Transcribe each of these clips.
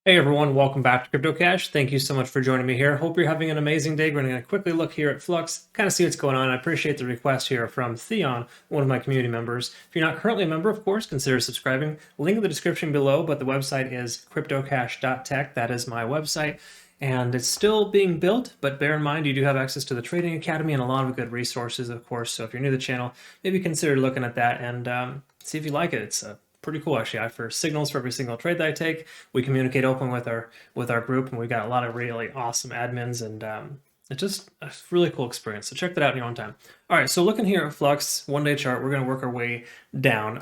Hey everyone, welcome back to CryptoCache. Thank you so much for joining me here. Hope you're having an amazing day. We're going to quickly look here at Flux, kind of see what's going on. I appreciate the request here from Theon, one of my community members. If you're not currently a member, of course, consider subscribing. Link in the description below, but the website is CryptoCache.tech. That is my website. And it's still being built, but bear in mind you do have access to the Trading Academy and a lot of good resources, of course. So if you're new to the channel, maybe consider looking at that and see if you like it. It's pretty cool actually. I offer signals for every single trade that I take. We communicate open with our group, and we got a lot of really awesome admins, and it's just a really cool experience. So check that out in your own time. All right, so looking here at Flux one-day chart, we're going to work our way down.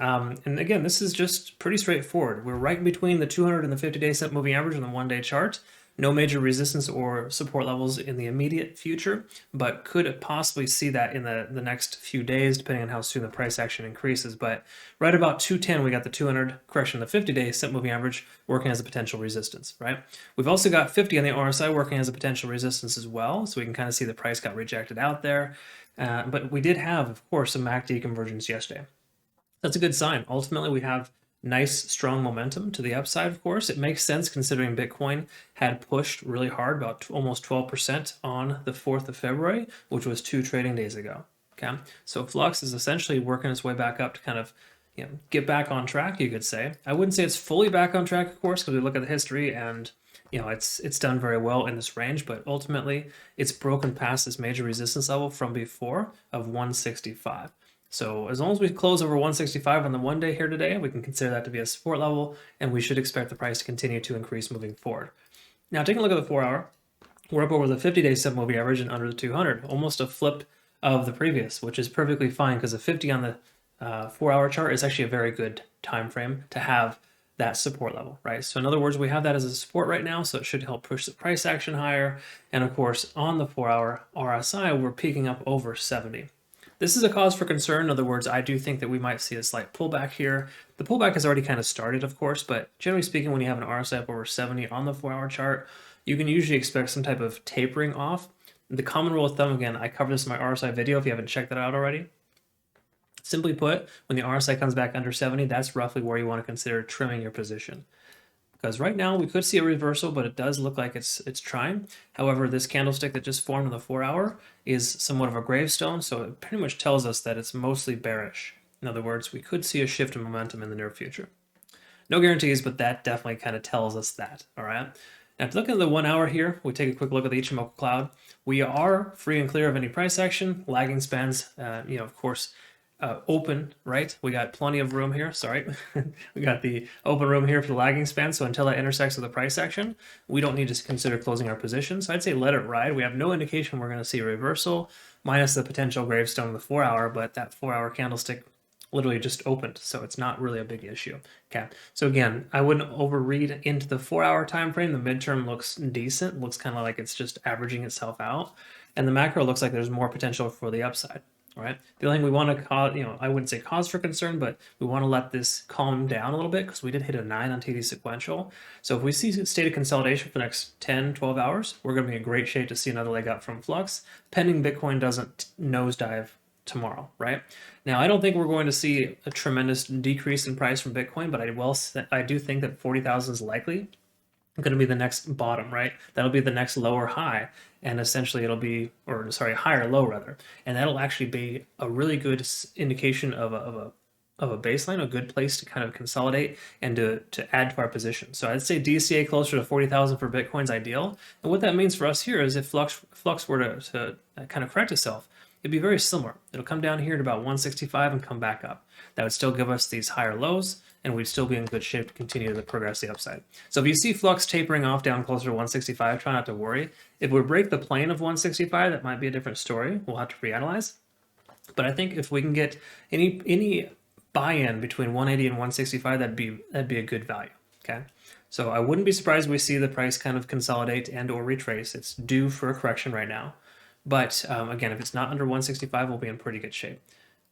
And again, this is just pretty straightforward. We're right in between the 200 and the 50-day set moving average on the one-day chart. No major resistance or support levels in the immediate future, but could possibly see that in the next few days, depending on how soon the price action increases. But right about 210, we got the 200, correction, the 50-day set moving average working as a potential resistance, right? We've also got 50 on the RSI working as a potential resistance as well, so we can kind of see the price got rejected out there. But we did have, of course, some MACD convergence yesterday. That's a good sign. Ultimately, we have nice, strong momentum to the upside, of course. It makes sense considering Bitcoin had pushed really hard, about almost 12% on the 4th of February, which was 2 trading days ago. Okay, so Flux is essentially working its way back up to kind of get back on track, you could say. I wouldn't say it's fully back on track, of course, because we look at the history and it's done very well in this range, but ultimately it's broken past this major resistance level from before of 165. So as long as we close over 165 on the one day here today, we can consider that to be a support level, and we should expect the price to continue to increase moving forward. Now, taking a look at the 4 hour, we're up over the 50-day set moving average and under the 200, almost a flip of the previous, which is perfectly fine because the 50 on the 4 hour chart is actually a very good time frame to have that support level, right? So in other words, we have that as a support right now, so it should help push the price action higher. And of course, on the 4 hour RSI, we're peaking up over 70. This is a cause for concern. In other words, I do think that we might see a slight pullback here. The pullback has already kind of started, of course, but generally speaking, when you have an RSI up over 70 on the 4 hour chart, you can usually expect some type of tapering off. The common rule of thumb, again, I covered this in my RSI video if you haven't checked that out already. Simply put, when the RSI comes back under 70, that's roughly where you want to consider trimming your position. Because right now we could see a reversal, but it does look like it's trying. However, this candlestick that just formed on the 4 hour is somewhat of a gravestone, so it pretty much tells us that it's mostly bearish. In other words, we could see a shift in momentum in the near future. No guarantees, but that definitely kind of tells us that, all right? Now, if you look at the 1 hour here, we take a quick look at the Ichimoku cloud. We are free and clear of any price action. Lagging spans, of course, open, right? We got plenty of room here, sorry. We got the open room here for the lagging span, so until that intersects with the price action, we don't need to consider closing our position. So I'd say let it ride. We have no indication we're going to see a reversal, minus the potential gravestone in the 4 hour, but that 4 hour candlestick literally just opened, so it's not really a big issue. Okay, so again, I wouldn't overread into the 4 hour time frame. The midterm looks decent, looks kind of like it's just averaging itself out, and the macro looks like there's more potential for the upside. All right. The only thing we want to cause, I wouldn't say cause for concern, but we want to let this calm down a little bit because we did hit a 9 on TD sequential. So if we see state of consolidation for the next 10, 12 hours, we're going to be in great shape to see another leg up from Flux, pending Bitcoin doesn't nosedive tomorrow, right? Now, I don't think we're going to see a tremendous decrease in price from Bitcoin, but I do think that 40,000 is likely going to be the next bottom, right? That'll be the next lower high, and essentially it'll be, or sorry, higher low rather, and that'll actually be a really good indication of a baseline, a good place to kind of consolidate and to add to our position. So I'd say DCA closer to 40,000 for Bitcoin's ideal, and what that means for us here is if Flux were to kind of correct itself, it'd be very similar. It'll come down here to about 165 and come back up. That would still give us these higher lows, and we'd still be in good shape to continue to progress the upside. So if you see Flux tapering off down closer to 165, try not to worry. If we break the plane of 165, that might be a different story. We'll have to reanalyze. But I think if we can get any buy-in between 180 and 165, that'd be a good value. Okay. So I wouldn't be surprised if we see the price kind of consolidate and or retrace. It's due for a correction right now. But again, if it's not under 165, we'll be in pretty good shape.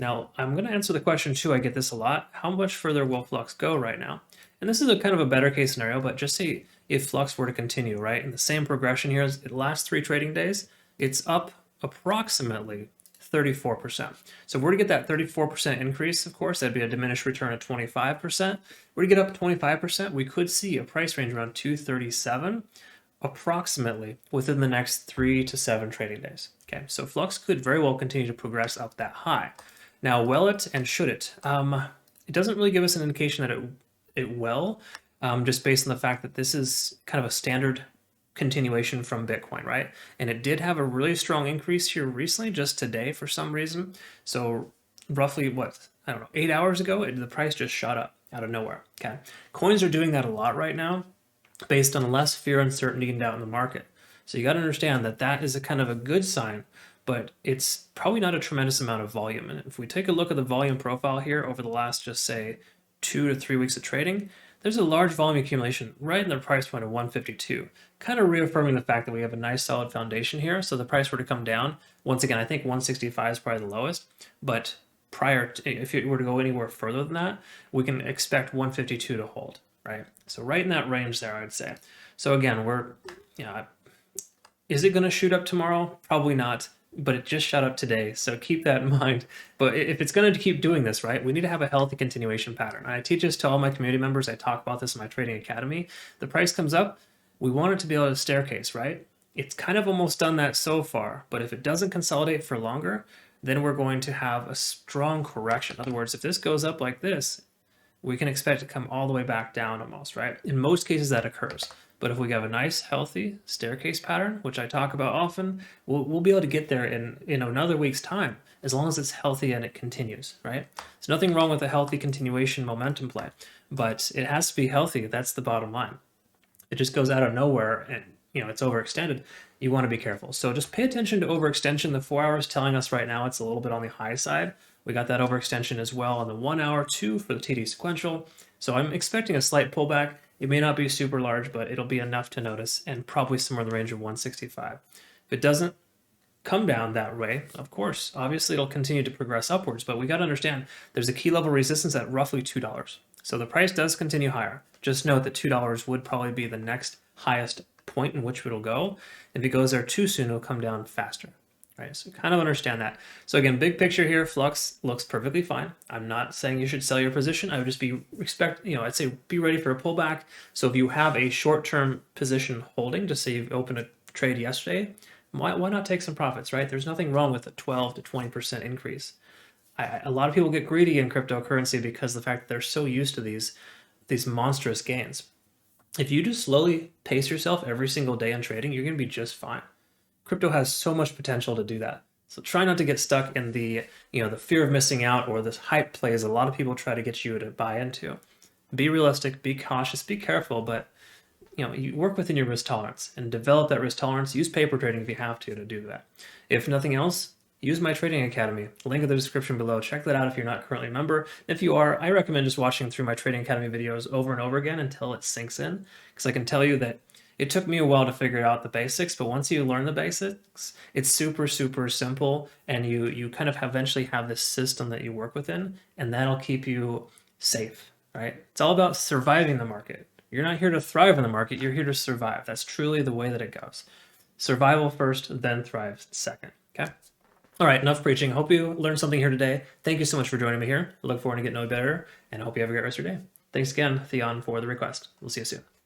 Now, I'm going to answer the question too. I get this a lot. How much further will Flux go right now? And this is a kind of a better case scenario, but just say if Flux were to continue, right, in the same progression here as the last 3 trading days, it's up approximately 34%. So if we're to get that 34% increase, of course, that'd be a diminished return of 25%. We're to get up 25%, we could see a price range around 237 approximately within the next 3 to 7 trading days. Okay, so Flux could very well continue to progress up that high. Now, will it and should it? It doesn't really give us an indication that it will, just based on the fact that this is kind of a standard continuation from Bitcoin, right? And it did have a really strong increase here recently, just today for some reason. So roughly what, I don't know, 8 hours ago, the price just shot up out of nowhere. Okay, coins are doing that a lot right now, based on less fear, uncertainty, and doubt in the market. So you got to understand that that is a kind of a good sign, but it's probably not a tremendous amount of volume. And if we take a look at the volume profile here over the last, just say, 2 to 3 weeks of trading, there's a large volume accumulation right in the price point of 152, kind of reaffirming the fact that we have a nice solid foundation here. So the price were to come down, once again, I think 165 is probably the lowest, but prior to, if it were to go anywhere further than that, we can expect 152 to hold, right? So right in that range there, I'd say. So again, is it going to shoot up tomorrow? Probably not, but it just shot up today, so keep that in mind. But if it's going to keep doing this, right, we need to have a healthy continuation pattern. I teach this to all my community members. I talk about this in my trading academy. The price comes up, we want it to be able to staircase, right? It's kind of almost done that so far, but if it doesn't consolidate for longer, then we're going to have a strong correction. In other words, if this goes up like this, we can expect it to come all the way back down almost, right? In most cases that occurs. But if we have a nice, healthy staircase pattern, which I talk about often, we'll be able to get there in another week's time, as long as it's healthy and it continues, right? There's nothing wrong with a healthy continuation momentum play, but it has to be healthy. That's the bottom line. It just goes out of nowhere and it's overextended. You want to be careful. So just pay attention to overextension. The 4 hours telling us right now it's a little bit on the high side. We got that overextension as well on the 1 hour, 2 for the TD sequential. So I'm expecting a slight pullback. It may not be super large, but it'll be enough to notice, and probably somewhere in the range of 165. If it doesn't come down that way, of course, obviously it'll continue to progress upwards, but we got to understand there's a key level resistance at roughly $2. So the price does continue higher. Just note that $2 would probably be the next highest point in which it'll go. If it goes there too soon, it'll come down faster. Right, so kind of understand that. So again, big picture here, Flux looks perfectly fine. I'm not saying you should sell your position. I would just I'd say be ready for a pullback. So if you have a short-term position holding, just say you've opened a trade yesterday, why not take some profits, right? There's nothing wrong with a 12 to 20% increase. A lot of people get greedy in cryptocurrency because of the fact that they're so used to these monstrous gains. If you just slowly pace yourself every single day in trading, you're going to be just fine. Crypto has so much potential to do that. So try not to get stuck in the fear of missing out or this hype plays a lot of people try to get you to buy into. Be realistic, be cautious, be careful, but you work within your risk tolerance and develop that risk tolerance. Use paper trading if you have to do that. If nothing else, use my trading academy. Link in the description below. Check that out if you're not currently a member. If you are, I recommend just watching through my trading academy videos over and over again until it sinks in, because I can tell you that it took me a while to figure out the basics, but once you learn the basics, it's super, super simple, and you kind of eventually have this system that you work within, and that'll keep you safe, right? It's all about surviving the market. You're not here to thrive in the market, you're here to survive. That's truly the way that it goes. Survival first, then thrive second, okay? All right, enough preaching. Hope you learned something here today. Thank you so much for joining me here. I look forward to getting to know you better, and I hope you have a great rest of your day. Thanks again, Theon, for the request. We'll see you soon.